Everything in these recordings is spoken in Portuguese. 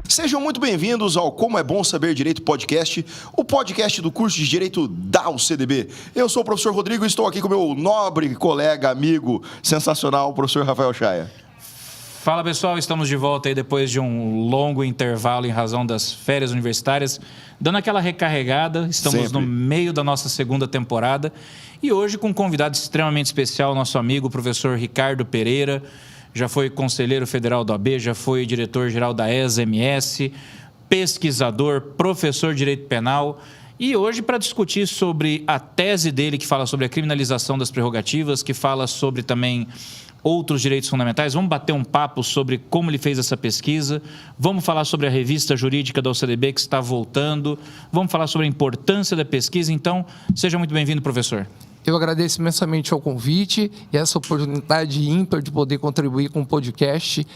Sejam muito bem-vindos ao Como é Bom Saber Direito Podcast, o podcast do curso de Direito da UCDB. Eu sou o professor Rodrigo e estou aqui com meu nobre colega, amigo, sensacional, o professor Rafael Chaia. Fala pessoal, estamos de volta aí depois de um longo intervalo em razão das férias universitárias, dando aquela recarregada. Estamos no meio da nossa segunda temporada e hoje com um convidado extremamente especial, nosso amigo, o professor Ricardo Pereira. Já foi conselheiro federal da OAB, já foi diretor-geral da ESA-MS, pesquisador, professor de direito penal. E hoje, para discutir sobre a tese dele, que fala sobre a criminalização das prerrogativas, que fala sobre também outros direitos fundamentais, vamos bater um papo sobre como ele fez essa pesquisa, vamos falar sobre a revista jurídica da OCDB que está voltando, vamos falar sobre a importância da pesquisa. Então, seja muito bem-vindo, professor. Eu agradeço imensamente ao convite e essa oportunidade ímpar de poder contribuir com o podcast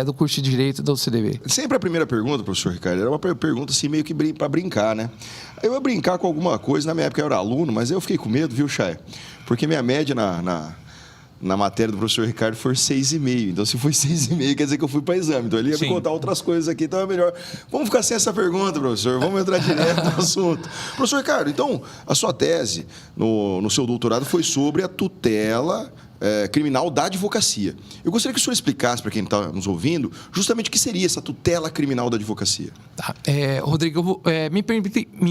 do curso de Direito da UCDB. Sempre a primeira pergunta, professor Ricardo, era uma pergunta assim meio que para brincar, né? Eu ia brincar com alguma coisa, na minha época eu era aluno, mas eu fiquei com medo, viu, Chay? Porque minha média na matéria do professor Ricardo foi 6,5. Então, se foi 6,5, quer dizer que eu fui para exame. Então, ele ia me contar outras coisas aqui, então é melhor. Vamos ficar sem essa pergunta, professor. Vamos entrar direto no assunto. Professor Ricardo, então, a sua tese no seu doutorado foi sobre a tutela criminal da advocacia. Eu gostaria que o senhor explicasse para quem está nos ouvindo justamente o que seria essa tutela criminal da advocacia. Tá. Rodrigo, me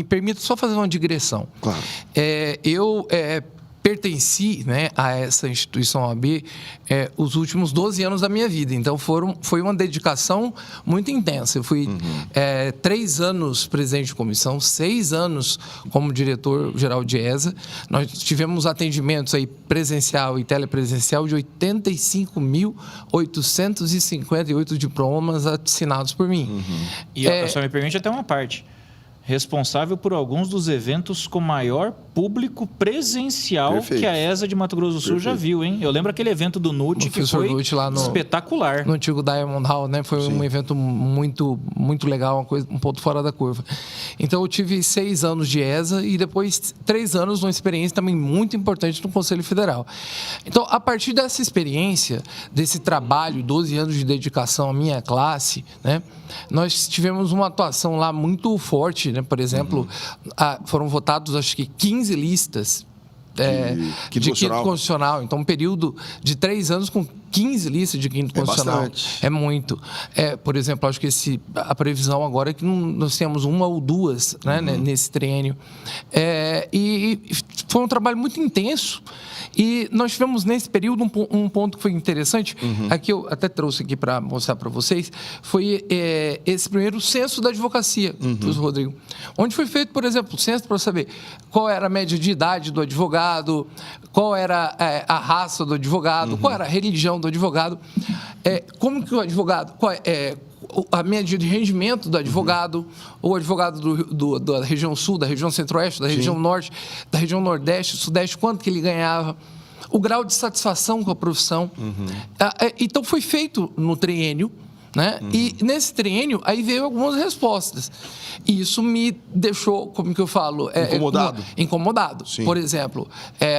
permito só fazer uma digressão. Claro. Eu pertenci, né, a essa instituição OAB os últimos 12 anos da minha vida. Então, foi uma dedicação muito intensa. Eu fui 3 anos presidente de comissão, 6 anos como diretor-geral de ESA. Nós tivemos atendimentos aí presencial e telepresencial de 85.858 diplomas assinados por mim. E só me permite até uma parte. Responsável por alguns dos eventos com maior público presencial que a ESA de Mato Grosso do Sul já viu, hein? Eu lembro aquele evento do NUT que foi espetacular. No antigo Diamond Hall, né? Foi um evento muito, muito legal, um ponto fora da curva. Então, eu tive 6 anos de ESA e depois 3 anos de uma experiência também muito importante no Conselho Federal. Então, a partir dessa experiência, desse trabalho, 12 anos de dedicação à minha classe, né? Nós tivemos uma atuação lá muito forte, né? Por exemplo, foram votados, acho que 15 listas de quinto constitucional. Então, um período de 3 anos com 15 listas de quinto constitucional. Bastante. É muito. Por exemplo, acho que a previsão agora é que nós temos 1 ou 2, né, nesse triênio. E foi um trabalho muito intenso. E nós tivemos nesse período um ponto que foi interessante, aqui eu até trouxe aqui para mostrar para vocês, foi esse primeiro censo da advocacia, Rodrigo, onde foi feito, por exemplo, o censo para saber qual era a média de idade do advogado, qual era a raça do advogado, qual era a religião do advogado, como que o advogado, a média de rendimento do advogado, o advogado da região sul, da região centro-oeste, da região norte, da região nordeste, sudeste, quanto que ele ganhava, o grau de satisfação com a profissão. Então, foi feito no triênio, né? E nesse triênio, aí veio algumas respostas. E isso me deixou, como que eu falo? Incomodado. Sim. Por exemplo,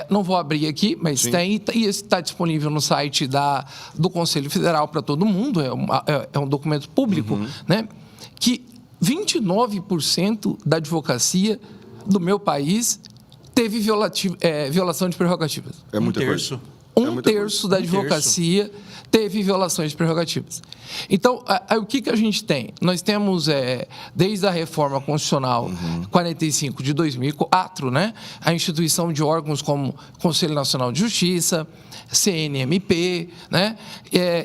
não vou abrir aqui, mas tem, e está disponível no site do Conselho Federal para todo mundo, é um documento público, né? Que 29% da advocacia do meu país teve violação de prerrogativas. É muita coisa. Um terço da advocacia teve violações de prerrogativas. Então, o que a gente tem? Nós temos, desde a reforma constitucional 45 de 2004, né, a instituição de órgãos como Conselho Nacional de Justiça, CNMP, né,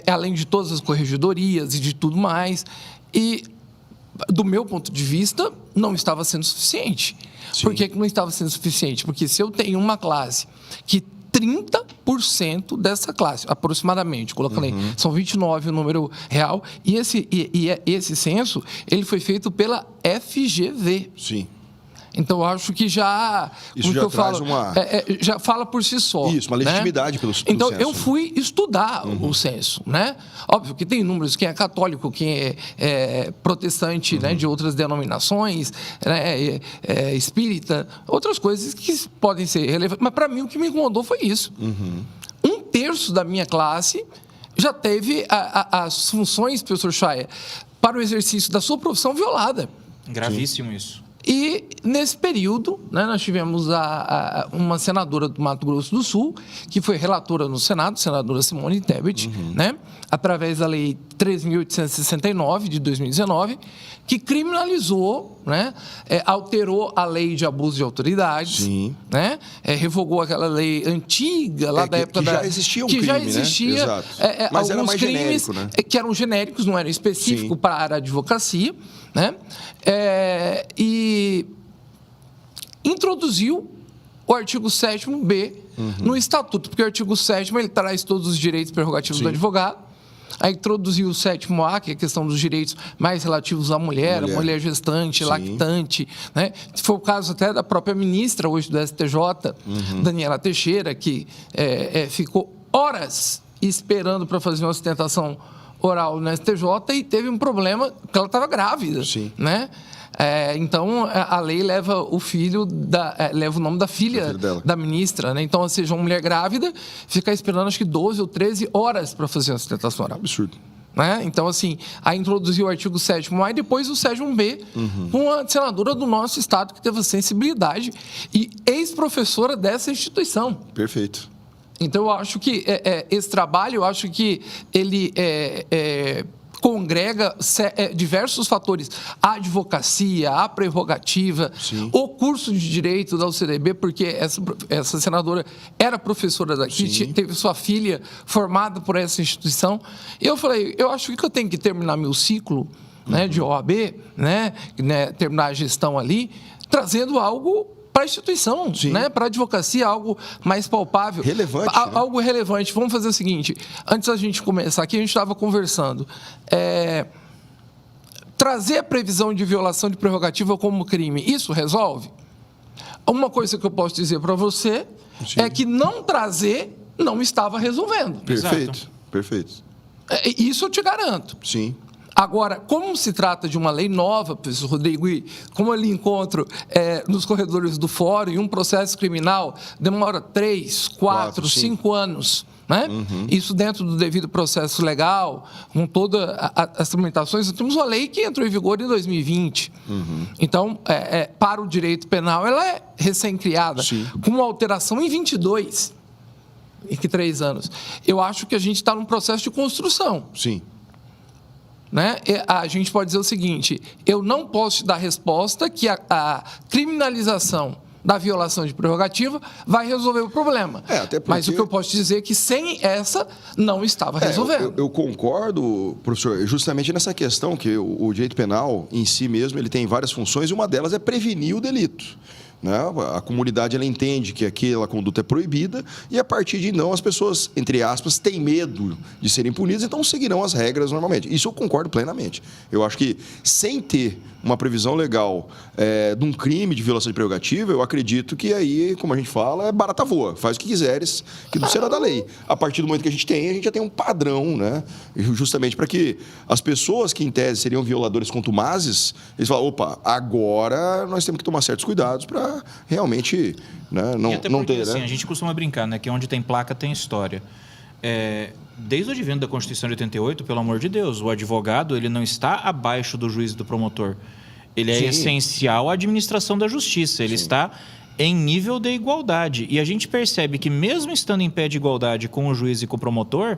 além de todas as corregedorias e de tudo mais. E, do meu ponto de vista, não estava sendo suficiente. Sim. Por que não estava sendo suficiente? Porque se eu tenho uma classe que 30% dessa classe, aproximadamente, colocando aí, são 29 o número real, e esse censo, ele foi feito pela FGV. Sim. Então, eu acho que já... Isso já traz já fala por si só. Isso, uma legitimidade, né? Pelo Então, censo. eu fui estudar o censo, né? Óbvio que tem números, quem é católico, quem é protestante, né, de outras denominações, né, espírita, outras coisas que podem ser relevantes. Mas, para mim, o que me incomodou foi isso. Um terço da minha classe já teve as funções, professor Chaya, para o exercício da sua profissão violada. Gravíssimo isso. E, nesse período, né, nós tivemos uma senadora do Mato Grosso do Sul, que foi relatora no Senado, senadora Simone Tebet, né, através da Lei 3.869, de 2019, que criminalizou, né, alterou a lei de abuso de autoridade, né, revogou aquela lei antiga, lá da época que já existia um crime, já existia, né? Exato. Mas era mais crimes genérico, né? Que eram genéricos, não eram específicos para a área de advocacia, né? E introduziu o artigo 7º-B no Estatuto, porque o artigo 7º ele traz todos os direitos e prerrogativos do advogado. Aí introduziu o 7º-A, que é a questão dos direitos mais relativos à mulher, a mulher gestante, lactante, né? Foi o caso até da própria ministra hoje do STJ, Daniela Teixeira, que ficou horas esperando para fazer uma sustentação oral no STJ e teve um problema, porque ela estava grávida, né? Então, a lei leva o filho, leva o nome da filha da ministra, né? Então, ou seja, uma mulher grávida fica esperando, acho que 12 ou 13 horas para fazer a sustentação oral. Absurdo. Né? Então, assim, aí introduziu o artigo 7º-A e depois o 7º-B, com a senadora do nosso estado que teve a sensibilidade e ex-professora dessa instituição. Perfeito. Então, eu acho que esse trabalho, eu acho que ele congrega diversos fatores. A advocacia, a prerrogativa, o curso de direito da UCDB, porque essa senadora era professora daqui, teve sua filha formada por essa instituição. Eu falei, eu acho que eu tenho que terminar meu ciclo, né, de OAB, né, terminar a gestão ali, trazendo algo para a instituição, né? Para a advocacia, algo mais palpável. Relevante. Algo relevante. Vamos fazer o seguinte, antes da gente começar aqui, a gente estava conversando. Trazer a previsão de violação de prerrogativa como crime, isso resolve? Uma coisa que eu posso dizer para você é que não trazer não estava resolvendo. Perfeito, perfeito. Isso eu te garanto. Sim. Agora, como se trata de uma lei nova, professor Rodrigo, e como eu lhe encontro nos corredores do fórum, e um processo criminal demora 3, 4, 5 anos, né? Isso dentro do devido processo legal, com todas as tramitações. Nós temos uma lei que entrou em vigor em 2020. Então, para o direito penal, ela é recém-criada, com uma alteração em 22, em 3 anos. Eu acho que a gente está num processo de construção. Sim. Né? A gente pode dizer o seguinte, eu não posso te dar resposta que a criminalização da violação de prerrogativa vai resolver o problema. Até porque... Mas o que eu posso dizer é que sem essa não estava resolvendo. Eu concordo, professor, justamente nessa questão que o direito penal em si mesmo ele tem várias funções e uma delas é prevenir o delito. Né? A comunidade ela entende que aquela conduta é proibida e, a partir de então, as pessoas, entre aspas, têm medo de serem punidas, então seguirão as regras normalmente. Isso eu concordo plenamente. Eu acho que, sem ter uma previsão legal de um crime de violação de prerrogativa, eu acredito que aí, como a gente fala, é barata voa. Faz o que quiseres, que não será da lei. A partir do momento que a gente já tem um padrão, né? Justamente para que as pessoas que, em tese, seriam violadores contumazes, eles falam, opa, agora nós temos que tomar certos cuidados para realmente, né, não ter, assim, né? A gente costuma brincar, né, que onde tem placa tem história. Desde o advento da Constituição de 88, pelo amor de Deus, o advogado ele não está abaixo do juiz e do promotor. Ele é essencial à administração da justiça. Ele está em nível de igualdade. E a gente percebe que, mesmo estando em pé de igualdade com o juiz e com o promotor,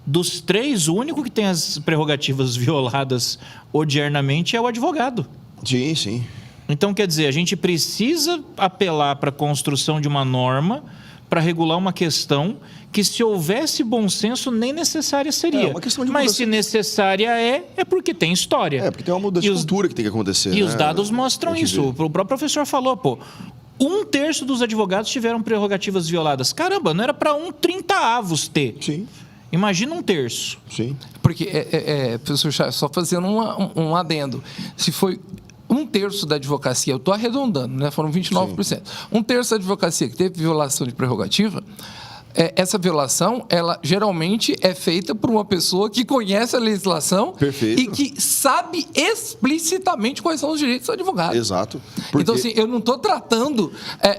dos 3, o único que tem as prerrogativas violadas odiernamente é o advogado. Sim, sim. Então, quer dizer, a gente precisa apelar para a construção de uma norma para regular uma questão que, se houvesse bom senso, nem necessária seria. Uma questão de Mas mudança... se necessária é porque tem história. Porque tem uma mudança de cultura que tem que acontecer. E os dados mostram isso. O próprio professor falou, 1/3 dos advogados tiveram prerrogativas violadas. Caramba, não era para 1/30 ter. Sim. Imagina 1/3. Sim. Porque, professor Chaves, só fazendo um adendo. Se foi 1/3 da advocacia, eu estou arredondando, né? Foram 29%. 1/3 da advocacia que teve violação de prerrogativa, essa violação, ela geralmente é feita por uma pessoa que conhece a legislação. Perfeito. E que sabe explicitamente quais são os direitos do advogado. Exato. Então, assim, eu não estou tratando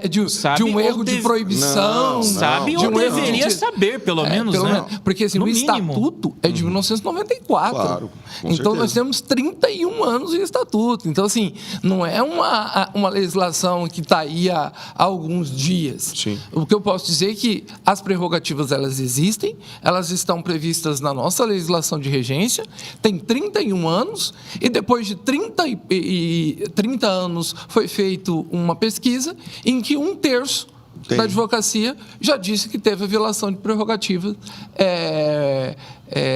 de um erro de proibição. Sabe de ou deveria saber, pelo menos, né? Porque assim, o mínimo. Estatuto é de 1994. Claro, com então, certeza. nós temos 31 anos de Estatuto. Então, assim, não é uma legislação que está aí há alguns dias. Sim. O que eu posso dizer é que as prerrogativas, elas existem, elas estão previstas na nossa legislação de regência, tem 31 anos, e depois de 30 anos foi feita uma pesquisa em que 1/3 da advocacia já disse que teve a violação de prerrogativas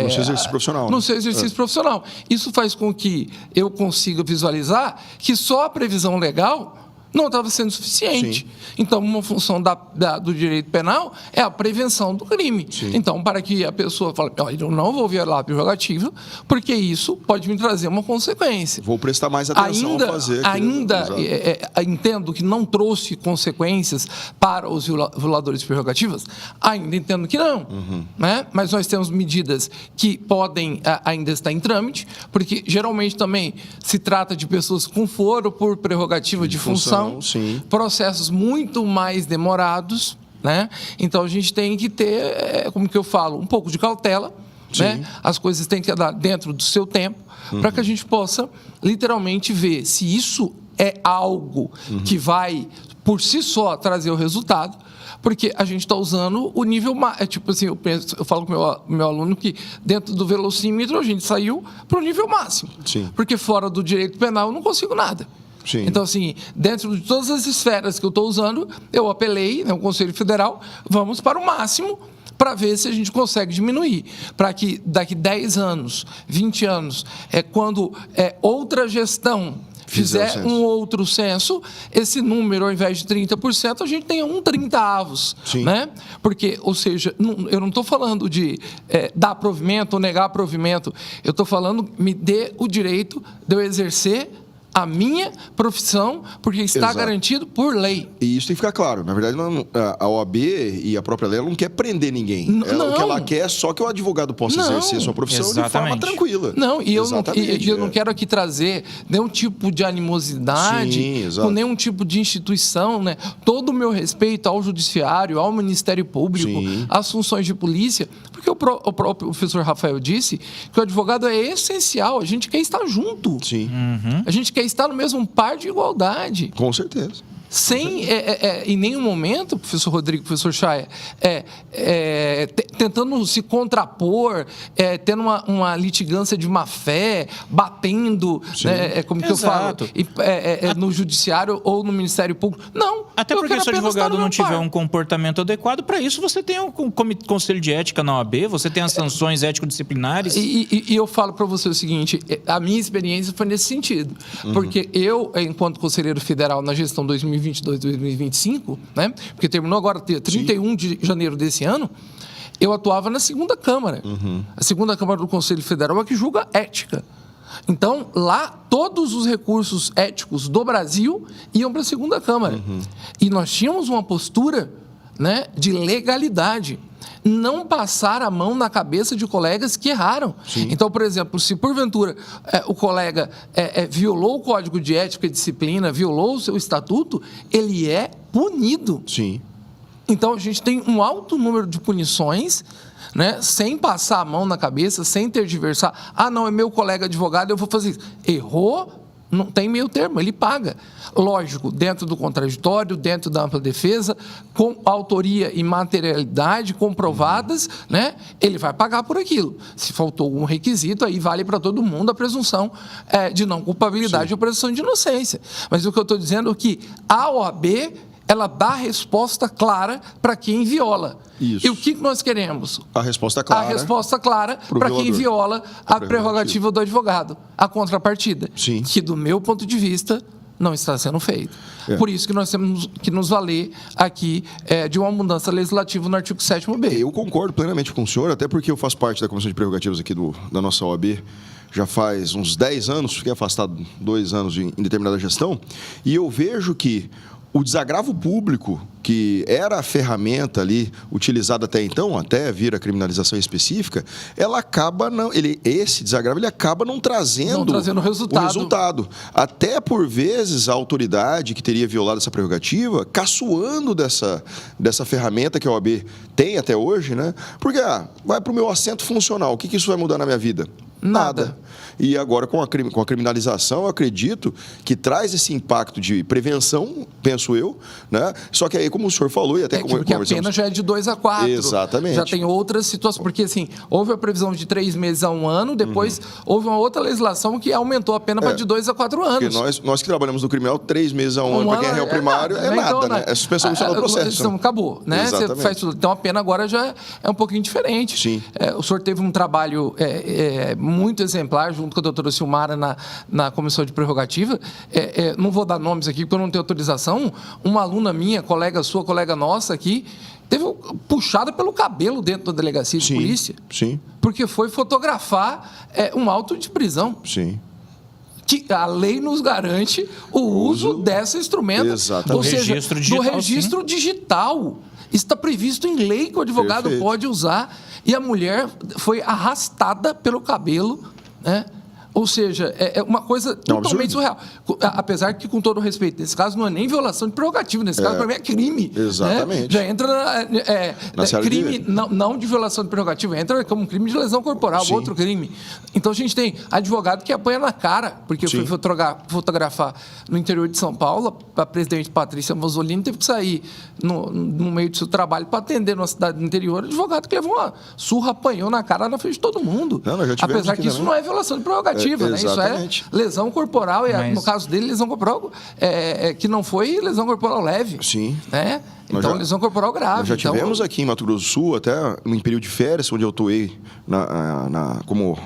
no seu exercício profissional. No seu exercício profissional. Isso faz com que eu consiga visualizar que só a previsão legal não estava sendo suficiente. Sim. Então, uma função do direito penal é a prevenção do crime. Sim. Então, para que a pessoa fale, eu não vou violar a prerrogativa, porque isso pode me trazer uma consequência. Vou prestar mais atenção a fazer. Entendo que não trouxe consequências para os violadores de prerrogativas, ainda entendo que não. Né? Mas nós temos medidas que podem ainda estar em trâmite, porque geralmente também se trata de pessoas com foro por prerrogativa de função. Sim. Processos muito mais demorados, né? Então a gente tem que ter, como que eu falo, um pouco de cautela, né? As coisas têm que andar dentro do seu tempo, para que a gente possa literalmente ver se isso é algo que vai por si só trazer o resultado. Porque a gente está usando o nível... tipo assim, eu falo com o meu aluno que dentro do velocímetro a gente saiu para o nível máximo. Sim. Porque fora do direito penal eu não consigo nada. Sim. Então, assim, dentro de todas as esferas que eu estou usando, eu apelei, né, o Conselho Federal, vamos para o máximo para ver se a gente consegue diminuir. Para que daqui 10 anos, 20 anos, quando outra gestão fizer um outro censo, esse número, ao invés de 30%, a gente tenha 1/30. Né? Porque, ou seja, eu não estou falando de dar provimento ou negar provimento, eu estou falando, me dê o direito de eu exercer a minha profissão, porque está garantido por lei. E isso tem que ficar claro. Na verdade, a OAB e a própria lei não quer prender ninguém. O que ela quer é só que o advogado possa exercer a sua profissão de forma tranquila. Eu não quero aqui trazer nenhum tipo de animosidade, com nenhum tipo de instituição, né? Todo o meu respeito ao judiciário, ao Ministério Público, às funções de polícia, porque o próprio professor Rafael disse que o advogado é essencial, a gente quer estar junto. A gente quer estar no mesmo par de igualdade. Com certeza. Sem, em nenhum momento, professor Rodrigo, professor Chaya, tentando se contrapor, tendo uma litigância de má fé, batendo, né, como que eu falo, no judiciário ou no Ministério Público. Não. Até porque se o advogado não tiver um comportamento adequado, para isso você tem um conselho de ética na OAB, você tem as sanções ético-disciplinares. E eu falo para você o seguinte, a minha experiência foi nesse sentido. Porque eu, enquanto conselheiro federal na gestão 2022-2025, né? Porque terminou agora 31 de janeiro desse ano, eu atuava na segunda Câmara. A segunda Câmara do Conselho Federal é que julga ética. Então, lá, todos os recursos éticos do Brasil iam para a segunda Câmara. E nós tínhamos uma postura, né, de legalidade. Não passar a mão na cabeça de colegas que erraram. Então, por exemplo, se porventura o colega violou o Código de Ética e Disciplina, violou o seu estatuto, ele é punido. Então, a gente tem um alto número de punições, né, sem passar a mão na cabeça, sem tergiversar. Ah, não, é meu colega advogado, eu vou fazer isso. Errou? Não tem meio termo, ele paga. Lógico, dentro do contraditório, dentro da ampla defesa, com autoria e materialidade comprovadas, né, ele vai pagar por aquilo. Se faltou algum requisito, aí vale para todo mundo a presunção de não culpabilidade ou presunção de inocência. Mas o que eu estou dizendo é que a OAB, ela dá resposta clara para quem viola. E o que nós queremos? A resposta clara. A resposta clara para quem viola a prerrogativa do advogado. A contrapartida. Que, do meu ponto de vista, não está sendo feito. Por isso que nós temos que nos valer aqui de uma mudança legislativa no artigo 7º-B. Eu concordo plenamente com o senhor, até porque eu faço parte da Comissão de Prerrogativas aqui da nossa OAB. Já faz uns 10 anos, fiquei afastado 2 anos em determinada gestão, e eu vejo que o desagravo público que era a ferramenta ali utilizada até então, até vir a criminalização específica, ela acaba esse desagravo ele acaba não trazendo resultado. o resultado. Até por vezes a autoridade que teria violado essa prerrogativa, caçoando dessa ferramenta que a OAB tem até hoje, né? Porque vai para o meu assento funcional, o que isso vai mudar na minha vida? Nada. E agora, com a criminalização, eu acredito que traz esse impacto de prevenção, penso eu, né? Só que aí, como o senhor falou, e até como porque a pena já é de 2 a 4. Exatamente. Já tem outras situações, porque assim, houve a previsão de 3 meses a 1 ano, depois houve uma outra legislação que aumentou a pena para de 2 a 4 anos. Porque nós que trabalhamos no criminal, 3 meses a 1 ano, para quem é réu primário, é nada, então, né? É suspensão do processo. Então, acabou, né? Você faz tudo. Então, a pena agora já é um pouquinho diferente. Sim. O senhor teve um trabalho muito exemplar, junto com a doutora Silmara, na comissão de prerrogativa. Não vou dar nomes aqui, porque eu não tenho autorização. Uma aluna minha, colega sua, colega nossa aqui, teve puxada pelo cabelo dentro da delegacia de polícia. Sim. Porque foi fotografar um auto de prisão. Sim. Que a lei nos garante o uso desse instrumento. Exatamente. Ou seja, registro do registro digital. Isso está previsto em lei que o advogado pode usar. E a mulher foi arrastada pelo cabelo, né? Ou seja, é uma coisa totalmente surreal. Apesar que, com todo respeito, nesse caso não é nem violação de prerrogativa, nesse caso, para mim, é crime. Exatamente. Né? Já entra na crime, não de violação de prerrogativa, entra como crime de lesão corporal, outro crime. Então, a gente tem advogado que apanha na cara, porque eu fui fotografar no interior de São Paulo, a presidente Patrícia Mussolini teve que sair no meio do seu trabalho para atender numa cidade do interior, advogado que levou uma surra, apanhou na cara na frente de todo mundo. Apesar que isso não é violação de prerrogativa. Né? Isso é lesão corporal, e no caso dele, lesão corporal que não foi lesão corporal leve. Sim. Né? Então, lesão corporal grave. Nós já tivemos aqui em Mato Grosso do Sul, até em período de férias, onde eu atuei como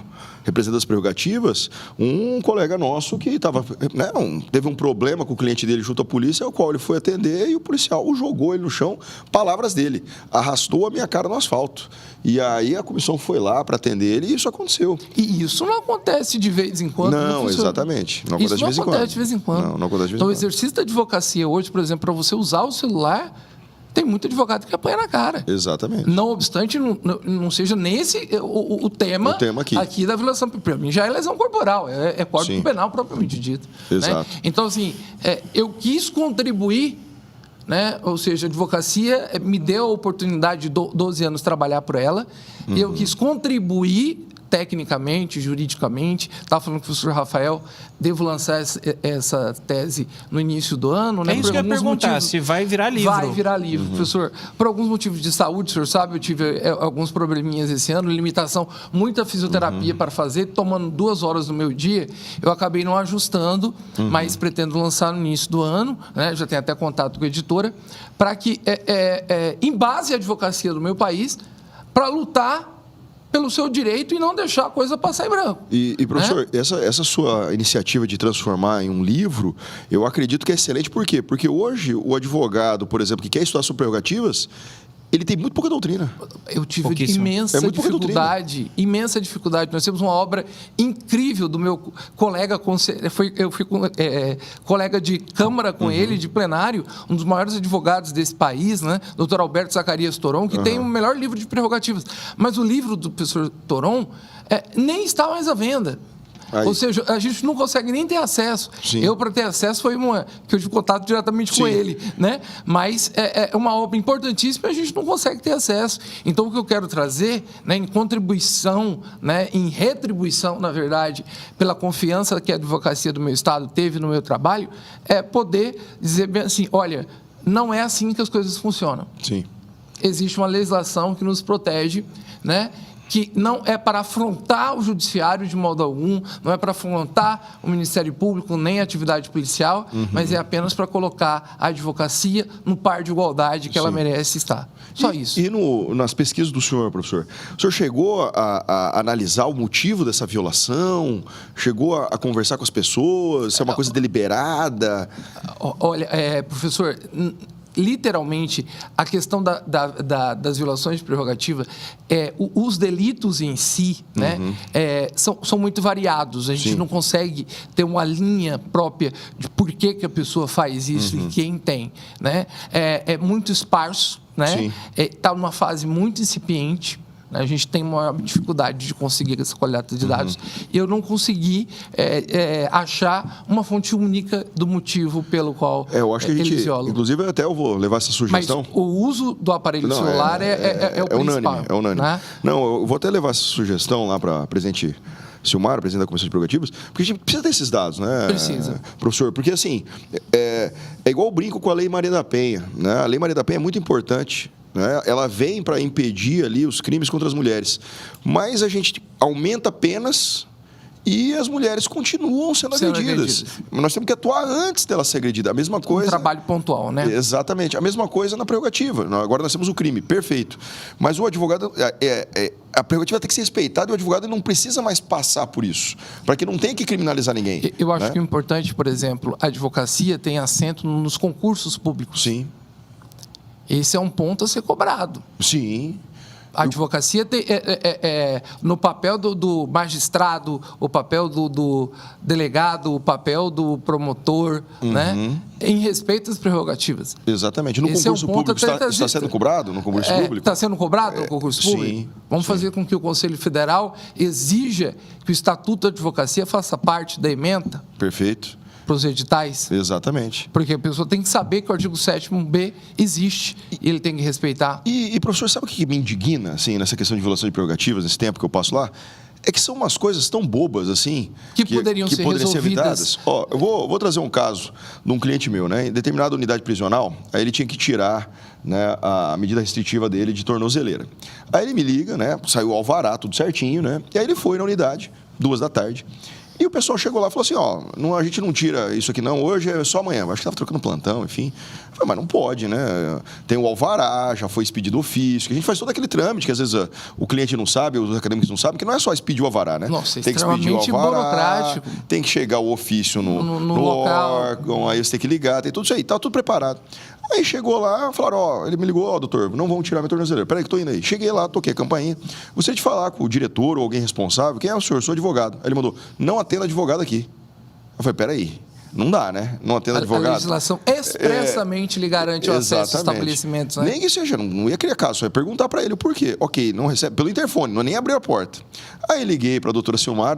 representante das prerrogativas, um colega nosso que teve um problema com o cliente dele junto à polícia, ao qual ele foi atender e o policial jogou ele no chão, palavras dele, arrastou a minha cara no asfalto. E aí a comissão foi lá para atender ele e isso aconteceu. E isso não acontece de vez em quando? Não, exatamente. Não acontece de vez em quando. Não acontece de vez em quando. Então, o exercício da advocacia hoje, por exemplo, para você usar o celular, tem muito advogado que apanha na cara. Exatamente. Não obstante, não seja nesse o tema aqui da violação. Para mim, já é lesão corporal, é código penal propriamente dito. Exato. Né? Então, assim, eu quis contribuir, né? Ou seja, a advocacia me deu a oportunidade de 12 anos trabalhar por ela, e eu quis contribuir tecnicamente, juridicamente. Estava falando com o professor Rafael, devo lançar essa tese no início do ano. Né? É isso que eu ia perguntar, se vai virar livro. Vai virar livro, professor. Por alguns motivos de saúde, o senhor sabe, eu tive alguns probleminhas esse ano, limitação, muita fisioterapia para fazer, tomando 2 horas do meu dia, eu acabei não ajustando, mas pretendo lançar no início do ano, né? Já tenho até contato com a editora, para que, em base à advocacia do meu país, para lutar pelo seu direito e não deixar a coisa passar em branco. E professor, essa sua iniciativa de transformar em um livro, eu acredito que é excelente. Por quê? Porque hoje o advogado, por exemplo, que quer estudar sobre prerrogativas, ele tem muito pouca doutrina. Eu tive imensa dificuldade. Nós temos uma obra incrível do meu colega, eu fui colega de Câmara com ele, de plenário, um dos maiores advogados desse país, né? Dr. Alberto Zacarias Toron, que tem o melhor livro de prerrogativas. Mas o livro do professor Toron nem está mais à venda. Ou seja, a gente não consegue nem ter acesso. Eu, para ter acesso, foi que eu tive contato diretamente com ele, né? Mas é uma obra importantíssima e a gente não consegue ter acesso. Então, o que eu quero trazer, né, em contribuição, né, em retribuição, na verdade, pela confiança que a advocacia do meu Estado teve no meu trabalho, é poder dizer bem assim, olha, não é assim que as coisas funcionam. Existe uma legislação que nos protege, né? Que não é para afrontar o judiciário de modo algum, não é para afrontar o Ministério Público, nem a atividade policial, mas é apenas para colocar a advocacia no par de igualdade que ela merece estar. Só isso. E nas pesquisas do senhor, professor, o senhor chegou a analisar o motivo dessa violação? Chegou a conversar com as pessoas? Se é uma coisa deliberada? Olha, professor, literalmente, a questão das violações de prerrogativa, os delitos em si, né, são muito variados. A gente não consegue ter uma linha própria de por que a pessoa faz isso e quem tem, né? É muito esparso, né? Está numa fase muito incipiente. A gente tem uma dificuldade de conseguir essa coleta de dados. E eu não consegui achar uma fonte única do motivo pelo qual eu acho que a gente, eles violam. Inclusive, até eu vou levar essa sugestão. Mas o uso do aparelho celular é o principal. É unânime. Né? Não, eu vou até levar essa sugestão lá para presidente Silmar, presidente da Comissão de Prerrogativas, porque a gente precisa ter esses dados, né, professor? Porque, assim, é igual eu brinco com a Lei Maria da Penha, né? A Lei Maria da Penha é muito importante, né? Ela vem para impedir ali os crimes contra as mulheres, mas a gente aumenta penas e as mulheres continuam sendo agredidas. Nós temos que atuar antes dela ser agredida. A mesma coisa... Um trabalho pontual, né? Exatamente. A mesma coisa na prerrogativa. Agora nós temos o crime, perfeito. Mas o advogado... a prerrogativa tem que ser respeitada e o advogado não precisa mais passar por isso, para que não tenha que criminalizar ninguém. Eu acho que o importante, por exemplo, a advocacia tem assento nos concursos públicos. Sim. Esse é um ponto a ser cobrado. Sim. A advocacia tem, no papel do magistrado, o papel do delegado, o papel do promotor, né? Em respeito às prerrogativas. Exatamente. No concurso público está sendo cobrado? No concurso público? Está sendo cobrado no concurso público? Sim. Vamos fazer com que o Conselho Federal exija que o Estatuto da Advocacia faça parte da ementa? Perfeito. Para os editais? Exatamente. Porque a pessoa tem que saber que o artigo 7º-B existe e ele tem que respeitar. E professor, sabe o que me indigna, assim, nessa questão de violação de prerrogativas, nesse tempo que eu passo lá? É que são umas coisas tão bobas, assim... Que poderiam ser evitadas. Ó, eu vou trazer um caso de um cliente meu, né? Em determinada unidade prisional, aí ele tinha que tirar, né, a medida restritiva dele de tornozeleira. Aí ele me liga, né? Saiu o alvará, tudo certinho, né? E aí ele foi na unidade, 14h. E o pessoal chegou lá e falou assim, a gente não tira isso aqui não, hoje é só amanhã. Eu acho que estava trocando plantão, enfim. Eu falei, mas não pode, né? Tem o alvará, já foi expedido ofício, que a gente faz todo aquele trâmite, que às vezes o cliente não sabe, os acadêmicos não sabem, que não é só expedir o alvará, né? Nossa, tem que expedir o alvará, burocrático. Tem que chegar o ofício no órgão, aí você tem que ligar, tem tudo isso aí, tá tudo preparado. Aí chegou lá, falaram, ele me ligou, doutor, não vão tirar minha tornozeleira. Peraí que eu tô indo aí. Cheguei lá, toquei a campainha. Gostaria de falar com o diretor ou alguém responsável. Quem é o senhor? Sou advogado. Aí ele mandou, não atenda advogado aqui. Eu falei, peraí, não dá, né? Não atenda advogado. A legislação expressamente lhe garante o acesso aos estabelecimentos, né? Nem que seja, não ia criar caso, só ia perguntar para ele o porquê. Ok, não recebe, pelo interfone, não nem abriu a porta. Aí liguei para a doutora Silmar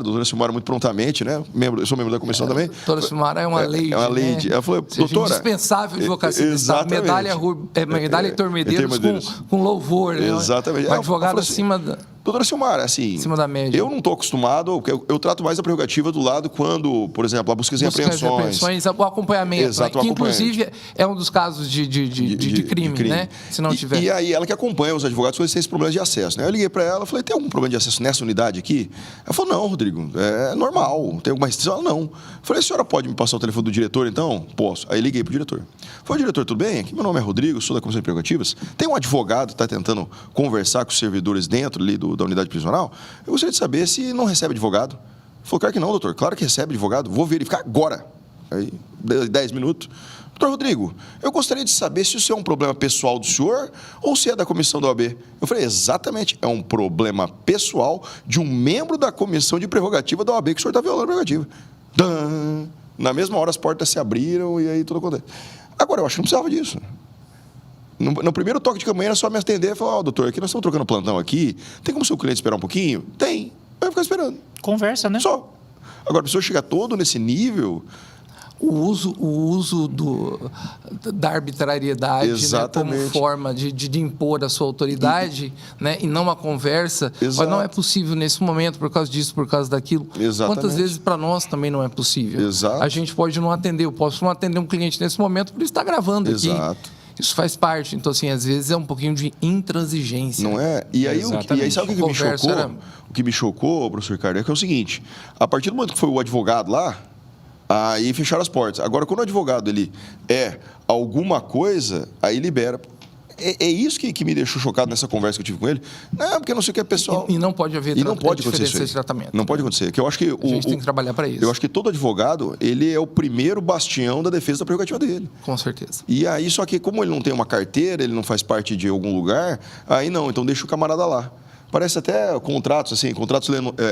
muito prontamente, né? Eu sou membro da comissão também. A doutora Silmar é uma lei. É uma lei. Né? Ela falou, doutora... Indispensável advocacia do Estado. Medalha Heitor Medeiros com louvor. Exatamente. Né? Um advogado acima da... Doutora Silmar, assim, acima da média. Eu não estou acostumado, eu trato mais a prerrogativa do lado quando, por exemplo, a busca e apreensões. O acompanhamento, exato, né? Que inclusive é um dos casos de crime, né? Se não tiver. E aí ela que acompanha os advogados quando eles têm esse problema de acesso, né? Eu liguei para ela, falei, tem algum problema de acesso nessa unidade aqui? Ela falou, não, Rodrigo, é normal, tem alguma restrição? Ela, não. Eu falei, a senhora pode me passar o telefone do diretor, então? Posso. Aí liguei para o diretor. Falei, diretor, tudo bem? Aqui meu nome é Rodrigo, sou da Comissão de Prerrogativas. Tem um advogado que está tentando conversar com os servidores dentro ali da unidade prisional. Eu gostaria de saber se não recebe advogado. Ele falou, claro que não, doutor. Claro que recebe advogado. Vou verificar agora. Aí, 10 minutos. Doutor Rodrigo, eu gostaria de saber se isso é um problema pessoal do senhor ou se é da comissão da OAB. Eu falei, exatamente, é um problema pessoal de um membro da comissão de prerrogativa da OAB que o senhor está violando a prerrogativa. Na mesma hora as portas se abriram e aí tudo acontece. Agora, eu acho que não precisava disso. No primeiro toque de campainha era só me atender e falar, doutor, aqui nós estamos trocando plantão aqui, tem como o seu cliente esperar um pouquinho? Tem. Vai ficar esperando. Conversa, né? Só. Agora, a pessoa chega todo nesse nível... O uso da arbitrariedade, né, como forma de impor a sua autoridade, né, e não uma conversa. Mas não é possível nesse momento por causa disso, por causa daquilo. Exatamente. Quantas vezes para nós também não é possível? Exato. A gente pode não atender, eu posso não atender um cliente nesse momento por estar gravando aqui. Exato. Isso faz parte. Então, assim, às vezes é um pouquinho de intransigência. Não é? E aí, sabe o que me chocou? O que me chocou, professor Ricardo, é que é o seguinte, a partir do momento que foi o advogado lá, aí fecharam as portas. Agora, quando o advogado ele é alguma coisa, aí libera. é isso que me deixou chocado nessa conversa que eu tive com ele. Não, porque não sei o que é pessoal... E não pode haver diferença de tratamento. Não pode acontecer. Que eu acho que a gente tem que trabalhar para isso. Eu acho que todo advogado, ele é o primeiro bastião da defesa da prerrogativa dele. Com certeza. E aí, só que como ele não tem uma carteira, ele não faz parte de algum lugar, aí não, então deixa o camarada lá. Parece até contratos, assim, contratos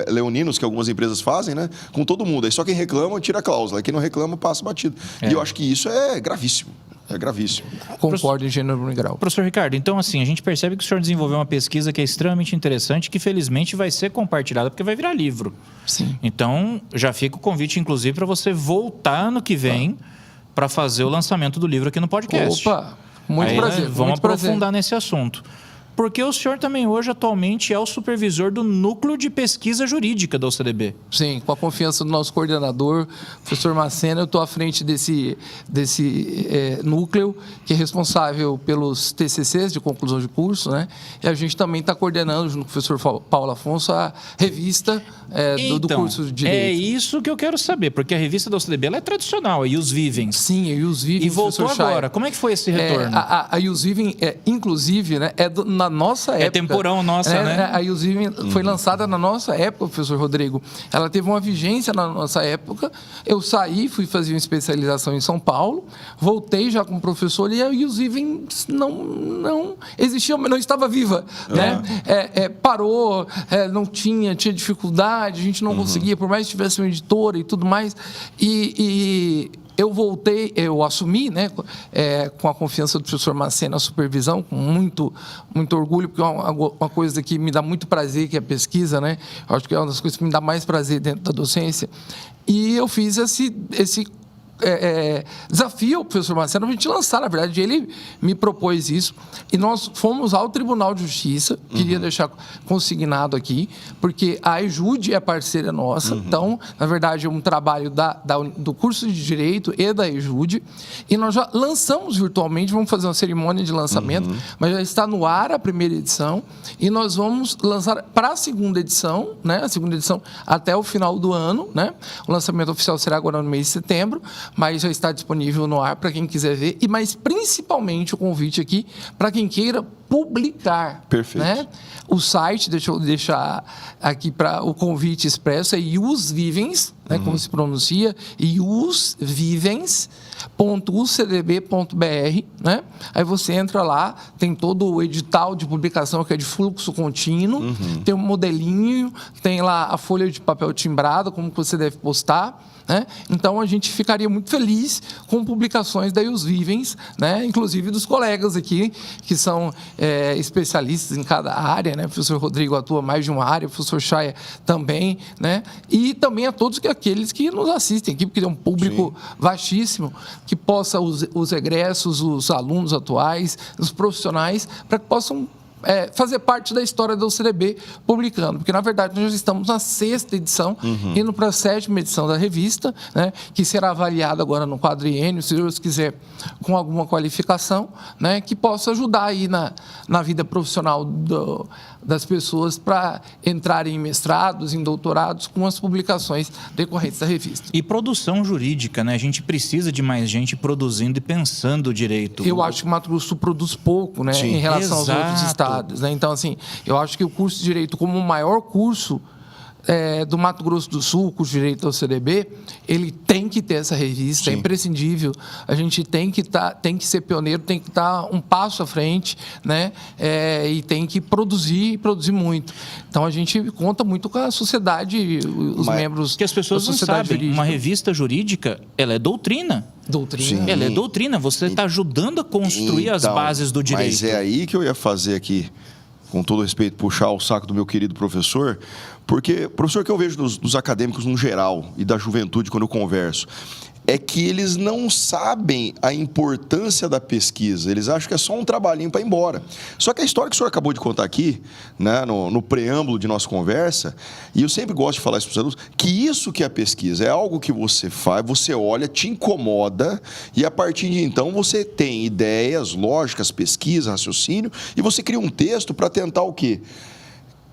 leoninos que algumas empresas fazem, né? Com todo mundo. Aí só quem reclama, tira a cláusula. Quem não reclama, passa batido. E eu acho que isso é gravíssimo. É gravíssimo. Concordo em gênero e grau. Professor Ricardo, então assim, a gente percebe que o senhor desenvolveu uma pesquisa que é extremamente interessante, que felizmente vai ser compartilhada, porque vai virar livro. Sim. Então, já fica o convite, inclusive, para você voltar ano que vem para fazer o lançamento do livro aqui no podcast. Opa, muito prazer. Né, vamos aprofundar nesse assunto. Porque o senhor também hoje, atualmente, é o supervisor do Núcleo de Pesquisa Jurídica da OCDB. Sim, com a confiança do nosso coordenador, professor Macena, eu estou à frente desse núcleo, que é responsável pelos TCCs de conclusão de curso, né? E a gente também está coordenando, junto com o professor Paulo Afonso, a revista do curso de Direito. É isso que eu quero saber, porque a revista da OCDB ela é tradicional, a Ius Vivens. Sim, a Ius Vivens. E voltou agora. Como é que foi esse retorno? A Ius Vivens, inclusive, né, na nossa época. É temporão nossa, né? A Ius Vivens foi lançada na nossa época, professor Rodrigo. Ela teve uma vigência na nossa época. Eu saí, fui fazer uma especialização em São Paulo, voltei já como professor e a Ius Vivens não existia, não estava viva. Né? Parou, não tinha dificuldade, a gente não conseguia, por mais que tivesse uma editora e tudo mais. Eu voltei, eu assumi, né, com a confiança do professor Macena, a supervisão, com muito orgulho, porque é uma coisa que me dá muito prazer, que é a pesquisa, né? Eu acho que é uma das coisas que me dá mais prazer dentro da docência. E eu fiz esse desafio ao professor Macena para a gente lançar. Na verdade, ele me propôs isso e nós fomos ao Tribunal de Justiça. Queria deixar consignado aqui, porque a EJUDE é parceira nossa. Então, na verdade, é um trabalho do curso de Direito e da EJUDE. E nós já lançamos virtualmente, vamos fazer uma cerimônia de lançamento, mas já está no ar a primeira edição e nós vamos lançar para a segunda edição, né? A segunda edição até o final do ano, né? O lançamento oficial será agora no mês de setembro, mas já está disponível no ar para quem quiser ver, mas principalmente o convite aqui para quem queira publicar. Perfeito. Né? O site, deixa eu deixar aqui para o convite expresso, é Ius Vivens, né, como se pronuncia, iusvivens.ucdb.br, né? Aí você entra lá, tem todo o edital de publicação que é de fluxo contínuo, tem um modelinho, tem lá a folha de papel timbrado, como você deve postar. Né? Então, a gente ficaria muito feliz com publicações da Ius Vivens, né? Inclusive dos colegas aqui, que são especialistas em cada área. Né? O professor Rodrigo atua mais de uma área, o professor Chaya também. Né? E também a todos aqueles que nos assistem aqui, porque é um público vastíssimo, que possa os egressos, os alunos atuais, os profissionais, para que possam fazer parte da história da OCDB publicando, porque na verdade nós já estamos na 6ª edição, indo para a 7ª edição da revista, né, que será avaliada agora no quadriênio, se Deus quiser, com alguma qualificação, né, que possa ajudar aí na vida profissional das pessoas para entrarem em mestrados, em doutorados, com as publicações decorrentes da revista. E produção jurídica, né? A gente precisa de mais gente produzindo e pensando direito. Eu acho que o Mato Grosso produz pouco, né, em relação aos outros estados. Né? Então, assim, eu acho que o curso de Direito, como o maior curso do Mato Grosso do Sul, curso de Direito da OCDB, ele tem que ter essa revista, é imprescindível. A gente tem que ser pioneiro, tem que estar um passo à frente, né? E tem que produzir muito. Então, a gente conta muito com a sociedade, os membros que as pessoas da não sociedade sabem, jurídica. uma revista jurídica, ela é doutrina. Doutrina. Ela é doutrina, você está ajudando a construir as bases do direito. Mas é aí que eu ia fazer aqui, com todo respeito, puxar o saco do meu querido professor, porque, professor, que eu vejo dos acadêmicos no geral e da juventude quando eu converso, é que eles não sabem a importância da pesquisa. Eles acham que é só um trabalhinho para ir embora. Só que a história que o senhor acabou de contar aqui, né, no preâmbulo de nossa conversa, e eu sempre gosto de falar isso para os alunos, que isso que é a pesquisa é algo que você faz, você olha, te incomoda, e a partir de então você tem ideias, lógicas, pesquisa, raciocínio, e você cria um texto para tentar o quê?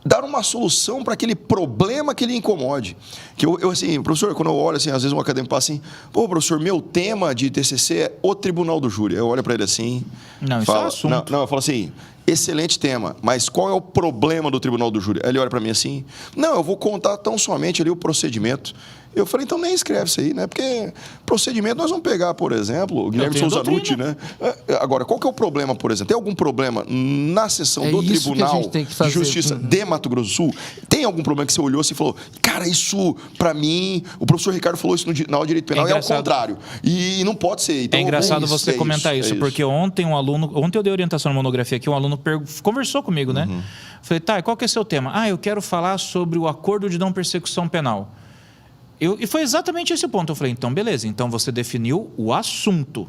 dar uma solução para aquele problema que lhe incomode. Que eu assim, professor, quando eu olho assim, às vezes um acadêmico fala assim, pô, professor, meu tema de TCC é o tribunal do júri. Eu olho para ele assim... Não, isso é um assunto. Não, eu falo assim, excelente tema, mas qual é o problema do tribunal do júri? Aí ele olha para mim assim, não, eu vou contar tão somente ali o procedimento. Eu falei, então nem escreve isso aí, né? Porque procedimento nós vamos pegar, por exemplo, o Guilherme Souza Nutti, né? Agora, qual que é o problema, por exemplo? Tem algum problema na sessão do Tribunal de Justiça de Mato Grosso do Sul? Tem algum problema que você olhou assim e falou, cara, isso, para mim, o professor Ricardo falou isso na aula de Direito Penal e é o contrário. E não pode ser. Então, é engraçado você comentar isso, porque ontem eu dei orientação na monografia aqui, um aluno conversou comigo, né? Falei, tá, e qual que é o seu tema? Eu quero falar sobre o acordo de não persecução penal. E foi exatamente esse o ponto. Eu falei, então beleza, então você definiu o assunto.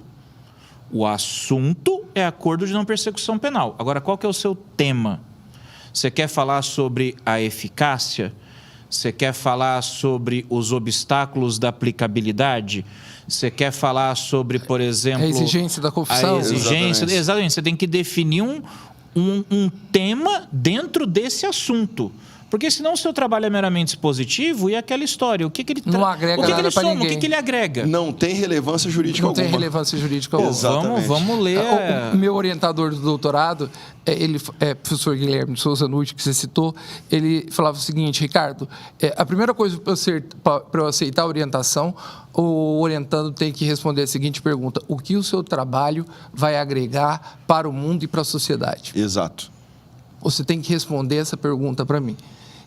O assunto é acordo de não persecução penal. Agora, qual que é o seu tema? Você quer falar sobre a eficácia? Você quer falar sobre os obstáculos da aplicabilidade? Você quer falar sobre, por exemplo... A exigência da confissão? A exigência, exatamente. Você tem que definir um tema dentro desse assunto. Porque senão o seu trabalho é meramente expositivo e aquela história, o que ele não agrega o que nada ele para soma, ninguém. O que ele agrega? Não tem relevância jurídica alguma. Não tem relevância jurídica alguma. Vamos ler. O meu orientador do doutorado, ele professor Guilherme Souza Nutti, que você citou, ele falava o seguinte, Ricardo, a primeira coisa para eu aceitar a orientação, o orientando tem que responder a seguinte pergunta: o que o seu trabalho vai agregar para o mundo e para a sociedade? Exato. Você tem que responder essa pergunta para mim.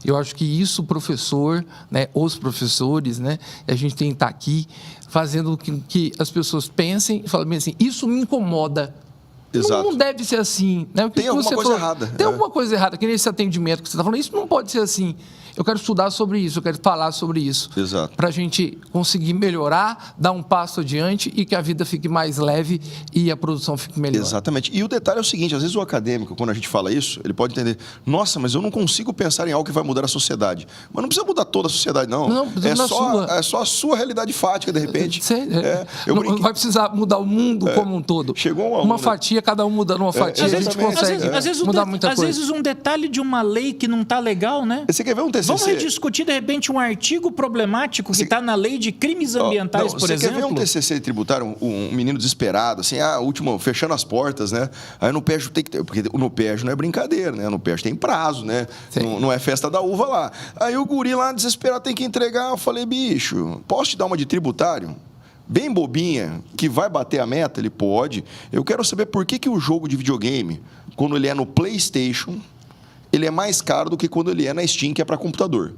Eu acho que isso o professor, né, os professores, né, a gente tem que estar aqui fazendo com que as pessoas pensem e falem assim, isso me incomoda. Exato. Não deve ser assim. Né? Tem alguma coisa errada. Tem alguma coisa errada, que nesse atendimento que você está falando, isso não pode ser assim. Eu quero estudar sobre isso, eu quero falar sobre isso. Exato. Para a gente conseguir melhorar, dar um passo adiante e que a vida fique mais leve e a produção fique melhor. Exatamente. E o detalhe é o seguinte, às vezes o acadêmico, quando a gente fala isso, ele pode entender, nossa, mas eu não consigo pensar em algo que vai mudar a sociedade. Mas não precisa mudar toda a sociedade, não. Não, é só a sua realidade fática, de repente. Não vai precisar mudar o mundo como um todo. Chegou uma fatia, cada um mudando uma fatia, a gente consegue mudar muita coisa. Às vezes um detalhe de uma lei que não está legal, né? Você quer ver um TCC? Vamos rediscutir, de repente, um artigo problemático que está na lei de crimes ambientais, por exemplo. Você quer ver um TCC tributário, um menino desesperado, assim, último, fechando as portas, né? Aí no PEJ tem que ter, porque no PEJ não é brincadeira, né? No PEJ tem prazo, né? Não é festa da uva lá. Aí o guri lá, desesperado, tem que entregar. Eu falei, bicho, posso te dar uma de tributário? Bem bobinha, que vai bater a meta? Ele pode. Eu quero saber por que o jogo de videogame, quando ele é no PlayStation, ele é mais caro do que quando ele é na Steam, que é para computador.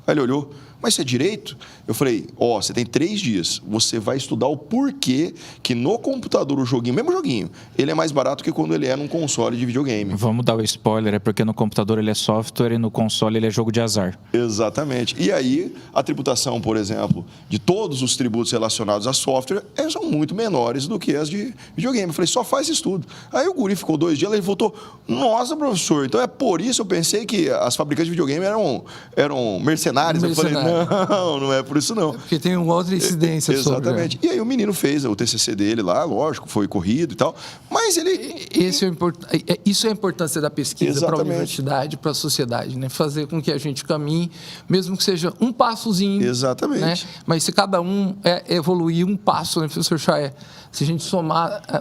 Aí ele olhou, mas isso é direito? Eu falei, você tem 3 dias, você vai estudar o porquê que no computador o joguinho, mesmo joguinho, ele é mais barato que quando ele é num console de videogame. Vamos dar o spoiler, é porque no computador ele é software e no console ele é jogo de azar. Exatamente. E aí, a tributação, por exemplo, de todos os tributos relacionados a software, são muito menores do que as de videogame. Eu falei, só faz estudo. Aí o guri ficou 2 dias, ele voltou, nossa, professor, então é por isso eu pensei que as fabricantes de videogame eram mercenários. Eu falei, não é por isso não. Porque tem uma outra incidência sobre. Exatamente. E aí o menino fez o TCC dele lá, lógico, foi corrido e tal, mas ele... Isso é a importância da pesquisa para a universidade, para a sociedade, né? Fazer com que a gente caminhe, mesmo que seja um passozinho. Exatamente. Né? Mas se cada um evoluir um passo, né, professor Chaé? Se a gente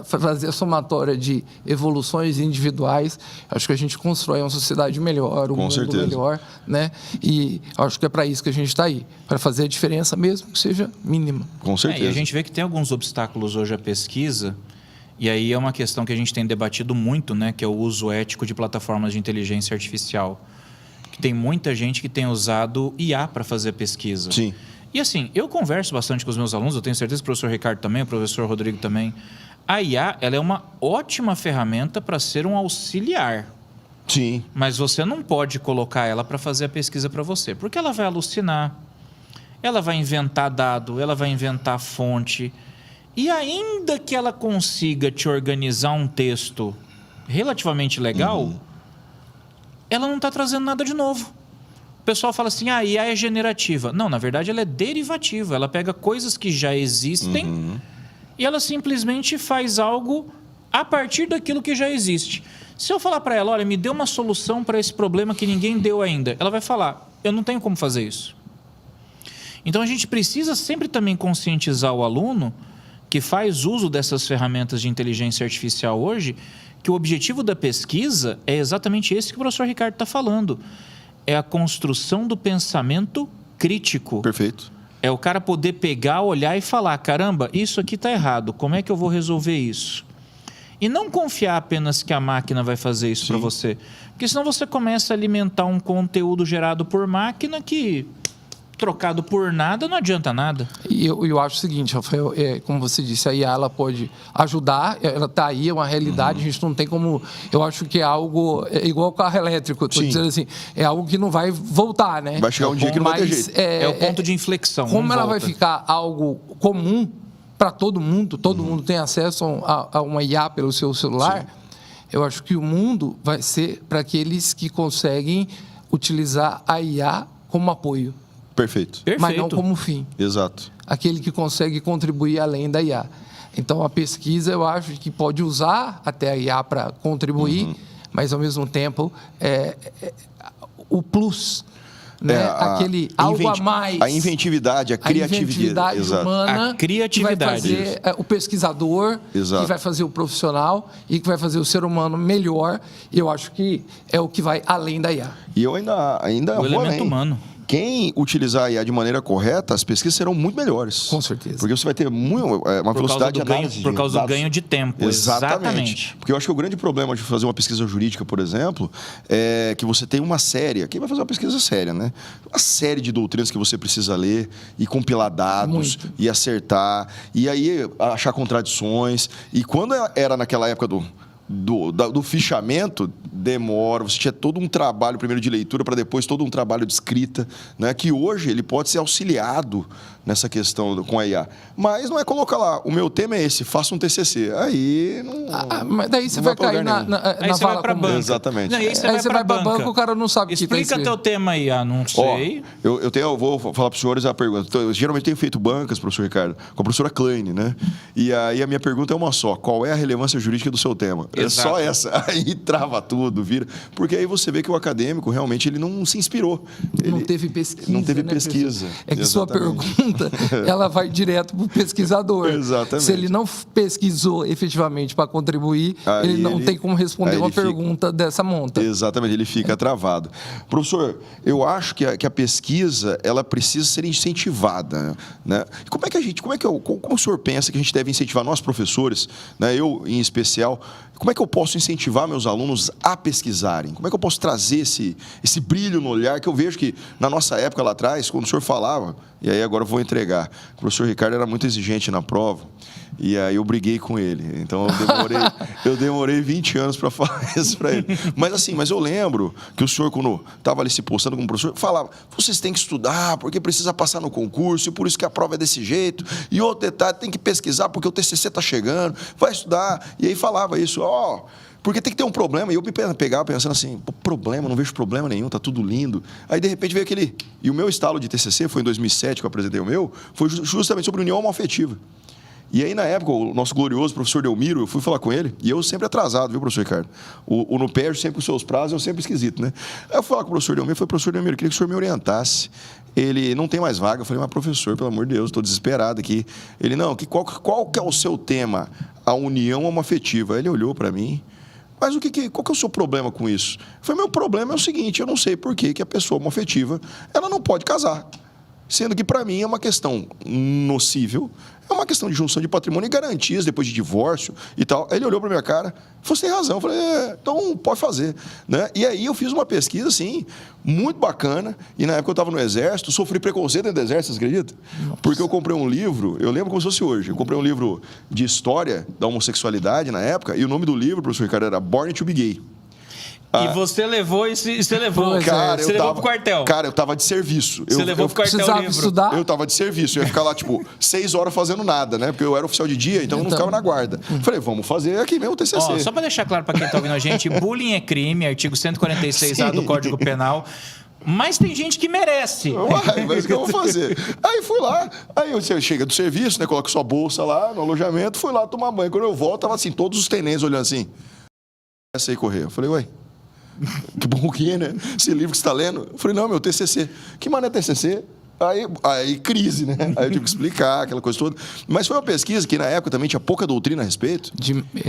fazer a somatória de evoluções individuais, acho que a gente constrói uma sociedade melhor, um mundo melhor, né? E acho que é para isso que a gente está aí, para fazer a diferença mesmo que seja mínima. Com certeza. E a gente vê que tem alguns obstáculos hoje à pesquisa, e aí é uma questão que a gente tem debatido muito, né? Que é o uso ético de plataformas de inteligência artificial. Que tem muita gente que tem usado IA para fazer pesquisa. Sim. E assim, eu converso bastante com os meus alunos, eu tenho certeza que o professor Ricardo também, o professor Rodrigo também. A IA, ela é uma ótima ferramenta para ser um auxiliar. Sim. Mas você não pode colocar ela para fazer a pesquisa para você, porque ela vai alucinar, ela vai inventar dado, ela vai inventar fonte. E ainda que ela consiga te organizar um texto relativamente legal, ela não está trazendo nada de novo. O pessoal fala assim, a IA é generativa. Não, na verdade ela é derivativa. Ela pega coisas que já existem e ela simplesmente faz algo a partir daquilo que já existe. Se eu falar para ela, olha, me dê uma solução para esse problema que ninguém deu ainda, ela vai falar, eu não tenho como fazer isso. Então a gente precisa sempre também conscientizar o aluno que faz uso dessas ferramentas de inteligência artificial hoje, que o objetivo da pesquisa é exatamente esse que o professor Ricardo está falando. É a construção do pensamento crítico. Perfeito. É o cara poder pegar, olhar e falar, caramba, isso aqui está errado, como é que eu vou resolver isso? E não confiar apenas que a máquina vai fazer isso para você. Porque senão você começa a alimentar um conteúdo gerado por máquina que, trocado por nada, não adianta nada. E eu acho o seguinte, Rafael, como você disse, a IA ela pode ajudar, ela está aí, é uma realidade, a gente não tem como... Eu acho que é algo igual ao carro elétrico, estou dizendo assim, é algo que não vai voltar, né? Vai chegar um dia que não vai ter jeito. É o ponto de inflexão. Como ela vai ficar algo comum para todo mundo tem acesso a uma IA pelo seu celular, eu acho que o mundo vai ser para aqueles que conseguem utilizar a IA como apoio. Perfeito. Mas não como fim. Exato. Aquele que consegue contribuir além da IA. Então, a pesquisa, eu acho que pode usar até a IA para contribuir, mas, ao mesmo tempo, o plus, né? Aquele algo a mais. A inventividade, a criatividade. Humana. A criatividade. Que vai fazer o pesquisador, Exato. que vai fazer o profissional e que vai fazer o ser humano melhor. E eu acho que é o que vai além da IA. E eu ainda o elemento humano. Quem utilizar a IA de maneira correta, as pesquisas serão muito melhores. Com certeza. Porque você vai ter uma velocidade de análise. Por causa do ganho de tempo. Exatamente. Porque eu acho que o grande problema de fazer uma pesquisa jurídica, por exemplo, é que você tem uma série. Quem vai fazer uma pesquisa séria, né? Uma série de doutrinas que você precisa ler e compilar dados e acertar. E aí achar contradições. E quando era naquela época do fichamento, demora, você tinha todo um trabalho primeiro de leitura para depois todo um trabalho de escrita, né? Que hoje ele pode ser auxiliado nessa questão com a IA. Mas não é colocar lá, o meu tema é esse, faça um TCC. Aí não... mas daí você vai cair na você vai para banca. Exatamente. Aí você vai para banca, o cara não sabe o que explica teu tema aí, não sei. Eu vou falar para os senhores a pergunta. Eu geralmente tenho feito bancas, professor Ricardo, com a professora Kleine, né? E aí a minha pergunta é uma só. Qual é a relevância jurídica do seu tema? Exato. É só essa. Aí trava tudo, vira. Porque aí você vê que o acadêmico realmente ele não se inspirou. Não teve pesquisa. Não teve pesquisa. É que sua pergunta, ela vai direto para o pesquisador. Exatamente. Se ele não pesquisou efetivamente para contribuir, ele não tem como responder uma pergunta dessa monta. Exatamente, ele fica travado. Professor, eu acho que a pesquisa ela precisa ser incentivada, né? Como o senhor pensa que a gente deve incentivar nós professores, né? Eu em especial, como é que eu posso incentivar meus alunos a pesquisarem? Como é que eu posso trazer esse brilho no olhar que eu vejo que na nossa época lá atrás, quando o senhor falava, e aí agora eu vou entregar, o professor Ricardo era muito exigente na prova, e aí eu briguei com ele. Então eu demorei 20 anos para falar isso para ele. Mas eu lembro que o senhor, quando estava ali se postando como professor, falava, vocês têm que estudar, porque precisa passar no concurso, e por isso que a prova é desse jeito. E outro detalhe, tem que pesquisar, porque o TCC está chegando, vai estudar. E aí falava isso, porque tem que ter um problema. E eu me pegava pensando assim, problema, não vejo problema nenhum, tá tudo lindo. Aí, de repente, veio aquele... E o meu estalo de TCC, foi em 2007 que eu apresentei o meu, foi justamente sobre união homoafetiva. E aí, na época, o nosso glorioso professor Delmiro, eu fui falar com ele, e eu sempre atrasado, viu, professor Ricardo? O NUPERJ sempre com os seus prazos, eu sempre esquisito, né? Aí eu fui falar com o professor Delmiro, professor Delmiro, eu queria que o senhor me orientasse. Ele, não tem mais vaga. Eu falei, mas professor, pelo amor de Deus, estou desesperado aqui. Ele, não, qual que é o seu tema? A união homoafetiva. Aí ele olhou para mim, mas qual que é o seu problema com isso? Eu falei, meu problema é o seguinte, eu não sei por que a pessoa homoafetiva, ela não pode casar. Sendo que, para mim, é uma questão nocível, é uma questão de junção de patrimônio e garantias depois de divórcio e tal. Aí ele olhou para minha cara, você tem razão. Eu falei, então pode fazer. Né? E aí eu fiz uma pesquisa, assim, muito bacana, e na época eu estava no Exército, sofri preconceito dentro do Exército, você acredita? Nossa. Porque eu comprei um livro, eu lembro como se fosse hoje, eu comprei um livro de história da homossexualidade na época, e o nome do livro, professor Ricardo, era Born to be Gay. E você levou você levou. Cara, você levou pro quartel. Cara, eu tava de serviço. Você levou pro quartel precisava livro. Estudar? Eu tava de serviço. Eu ia ficar lá, 6 horas fazendo nada, né? Porque eu era oficial de dia, então eu não ficava na guarda. Falei, vamos fazer aqui mesmo o TCC. Só pra deixar claro pra quem tá ouvindo a gente, bullying é crime, artigo 146A do Código Penal. Mas tem gente que merece. Uai, mas o que eu vou fazer? Aí fui lá, aí você chega do serviço, né? Coloca sua bolsa lá no alojamento, fui lá tomar banho. Quando eu volto, tava assim, todos os tenentes olhando assim. Essa aí correr. Eu falei, ué, que bom que é, né? Esse livro que você está lendo. Eu falei, não, meu TCC. Que mané TCC? Aí crise, né? Aí eu tive que explicar aquela coisa toda. Mas foi uma pesquisa que na época também tinha pouca doutrina a respeito.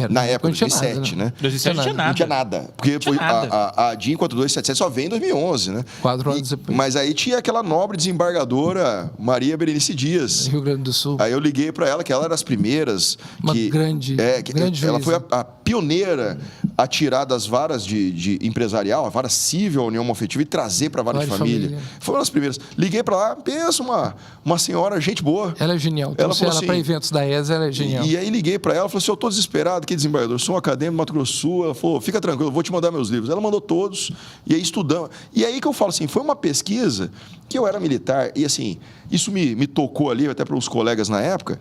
Na época, de 2007, né? 2007 não tinha nada. Não tinha nada. Porque foi a DIN 4277 só veio em 2011, né? 4 anos depois. Mas aí tinha aquela nobre desembargadora Maria Berenice Dias. Rio Grande do Sul. Aí eu liguei para ela, que ela era das primeiras. Uma grande ela juíza. foi a pioneira a tirar das varas de empresarial, a vara civil, a união afetiva, e trazer para a vara de família. Foi uma das primeiras. Liguei para lá, pensa, uma senhora, gente boa. Ela é genial. Então, ela assim, para eventos da ESA, ela é genial. E aí liguei para ela, falei assim, eu estou desesperado, que desembargador, sou um acadêmico do Mato Grosso do Sul. Ela falou, fica tranquilo, eu vou te mandar meus livros. Ela mandou todos, e aí estudamos. E aí que eu falo assim, foi uma pesquisa que eu era militar, e assim, isso me tocou ali, até para os colegas na época,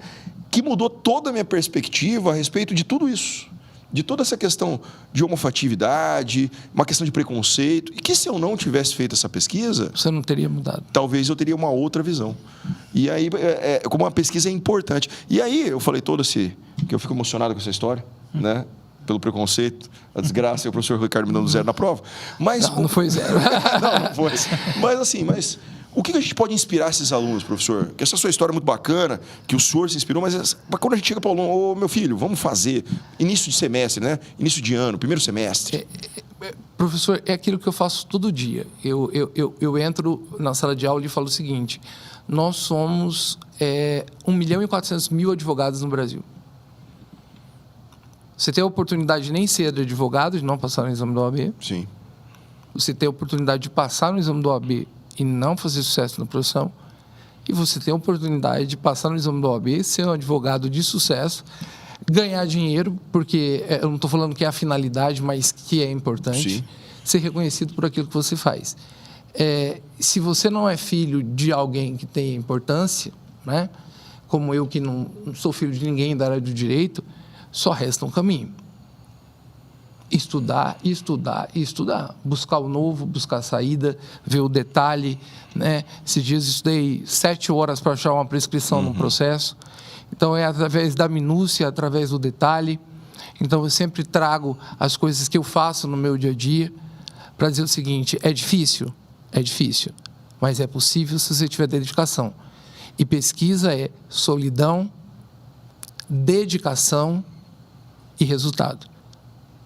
que mudou toda a minha perspectiva a respeito de tudo isso. De toda essa questão de homofetividade, uma questão de preconceito, e que se eu não tivesse feito essa pesquisa... Você não teria mudado. Talvez eu teria uma outra visão. E aí, como uma pesquisa é importante. E aí, eu falei que eu fico emocionado com essa história, né? Pelo preconceito, a desgraça, e o professor Ricardo me dando 0 na prova. Mas, não foi 0. não foi. Mas assim, o que a gente pode inspirar esses alunos, professor? Que essa sua história é muito bacana, que o senhor se inspirou, mas quando a gente chega para o aluno, ô, meu filho, vamos fazer, início de semestre, né? Início de ano, primeiro semestre. Professor, é aquilo que eu faço todo dia. Eu entro na sala de aula e falo o seguinte, nós somos 1.400.000 advogados no Brasil. Você tem a oportunidade de nem ser advogado, de não passar no exame do OAB. Sim. Você tem a oportunidade de passar no exame do OAB e não fazer sucesso na profissão, e você tem a oportunidade de passar no exame do OAB, ser um advogado de sucesso, ganhar dinheiro, porque eu não estou falando que é a finalidade, mas que é importante, Sim. Ser reconhecido por aquilo que você faz. Se você não é filho de alguém que tem importância, né, como eu que não sou filho de ninguém da área do direito, só resta um caminho. Estudar, estudar e estudar. Buscar o novo, buscar a saída, ver o detalhe, né? Esses dias estudei 7 horas para achar uma prescrição num processo. Então, é através da minúcia, através do detalhe. Então, eu sempre trago as coisas que eu faço no meu dia a dia para dizer o seguinte, é difícil? É difícil, mas é possível se você tiver dedicação. E pesquisa é solidão, dedicação e resultado.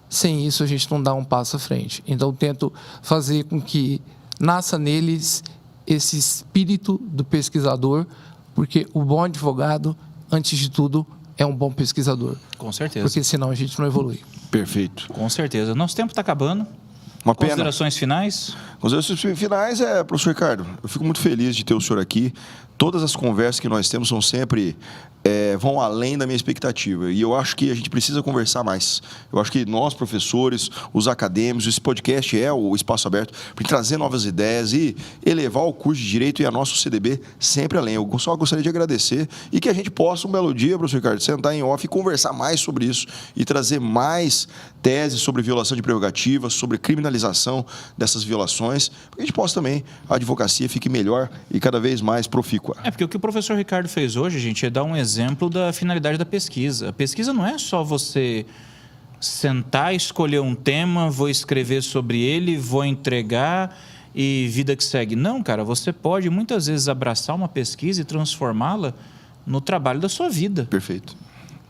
Sem isso, a gente não dá um passo à frente. Então, tento fazer com que nasça neles esse espírito do pesquisador, porque o bom advogado, antes de tudo, é um bom pesquisador. Com certeza. Porque senão a gente não evolui. Perfeito. Com certeza. Nosso tempo está acabando. Uma pena. Considerações finais? Considerações finais professor Ricardo, eu fico muito feliz de ter o senhor aqui. Todas as conversas que nós temos são sempre... vão além da minha expectativa. E eu acho que a gente precisa conversar mais. Eu acho que nós, professores, os acadêmicos, esse podcast é o espaço aberto para trazer novas ideias e elevar o curso de Direito e a nosso CDB sempre além. Eu só gostaria de agradecer e que a gente possa, um belo dia, professor Ricardo, sentar em off e conversar mais sobre isso e trazer mais teses sobre violação de prerrogativas, sobre criminalização dessas violações, para que a gente possa também, a advocacia fique melhor e cada vez mais profícua. Porque o que o professor Ricardo fez hoje, gente, é dar um exemplo da finalidade da pesquisa. A pesquisa não é só você sentar, escolher um tema, vou escrever sobre ele, vou entregar e vida que segue. Não, cara, você pode muitas vezes abraçar uma pesquisa e transformá-la no trabalho da sua vida. Perfeito.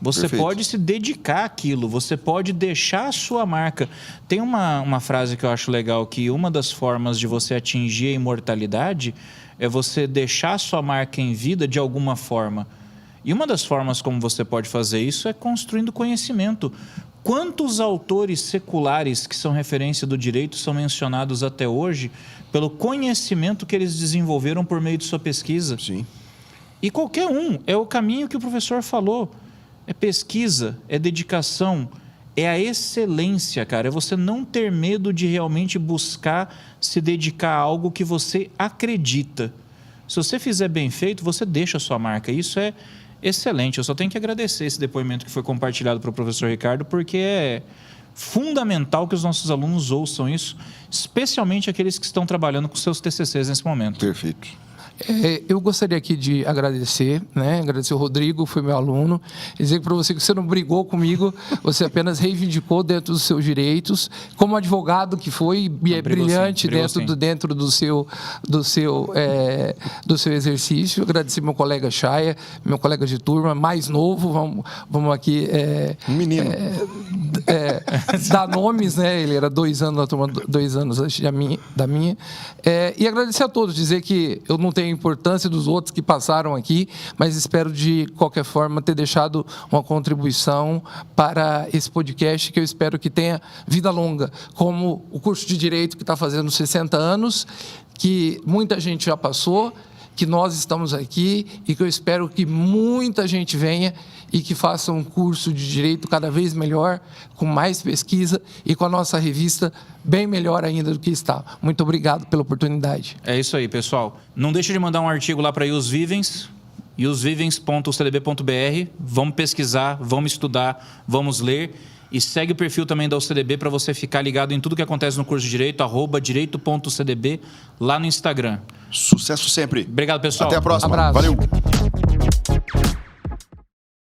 Você Perfeito. pode se dedicar àquilo, você pode deixar a sua marca. Tem uma frase que eu acho legal, que uma das formas de você atingir a imortalidade é você deixar a sua marca em vida de alguma forma. E uma das formas como você pode fazer isso é construindo conhecimento. Quantos autores seculares que são referência do direito são mencionados até hoje pelo conhecimento que eles desenvolveram por meio de sua pesquisa? Sim. E qualquer um, é o caminho que o professor falou. É pesquisa, é dedicação, é a excelência, cara. É você não ter medo de realmente buscar se dedicar a algo que você acredita. Se você fizer bem feito, você deixa a sua marca. Isso é excelente. Eu só tenho que agradecer esse depoimento que foi compartilhado para o professor Ricardo, porque fundamental que os nossos alunos ouçam isso, especialmente aqueles que estão trabalhando com seus TCCs nesse momento. Perfeito. Eu gostaria aqui de agradecer, né? Agradecer o Rodrigo, foi meu aluno. Dizer para você que você não brigou comigo, você apenas reivindicou dentro dos seus direitos, como advogado que foi, e é brilhante dentro do seu exercício. Agradecer meu colega Chaya, meu colega de turma, mais novo, vamos aqui... Um menino. Dar nomes, né? Ele era 2 anos na turma, 2 anos antes da minha. E agradecer a todos, dizer que eu não tenho a importância dos outros que passaram aqui, mas espero de qualquer forma ter deixado uma contribuição para esse podcast, que eu espero que tenha vida longa, como o curso de Direito que está fazendo 60 anos, que muita gente já passou, que nós estamos aqui e que eu espero que muita gente venha e que faça um curso de Direito cada vez melhor, com mais pesquisa e com a nossa revista bem melhor ainda do que está. Muito obrigado pela oportunidade. É isso aí, pessoal. Não deixe de mandar um artigo lá para Ius Vivens, iusvivens.ucdb.br. Vamos pesquisar, vamos estudar, vamos ler. E segue o perfil também da UCDB para você ficar ligado em tudo que acontece no curso de Direito, @direito.ucdb, lá no Instagram. Sucesso sempre. Obrigado, pessoal. Até a próxima. Abraço. Valeu.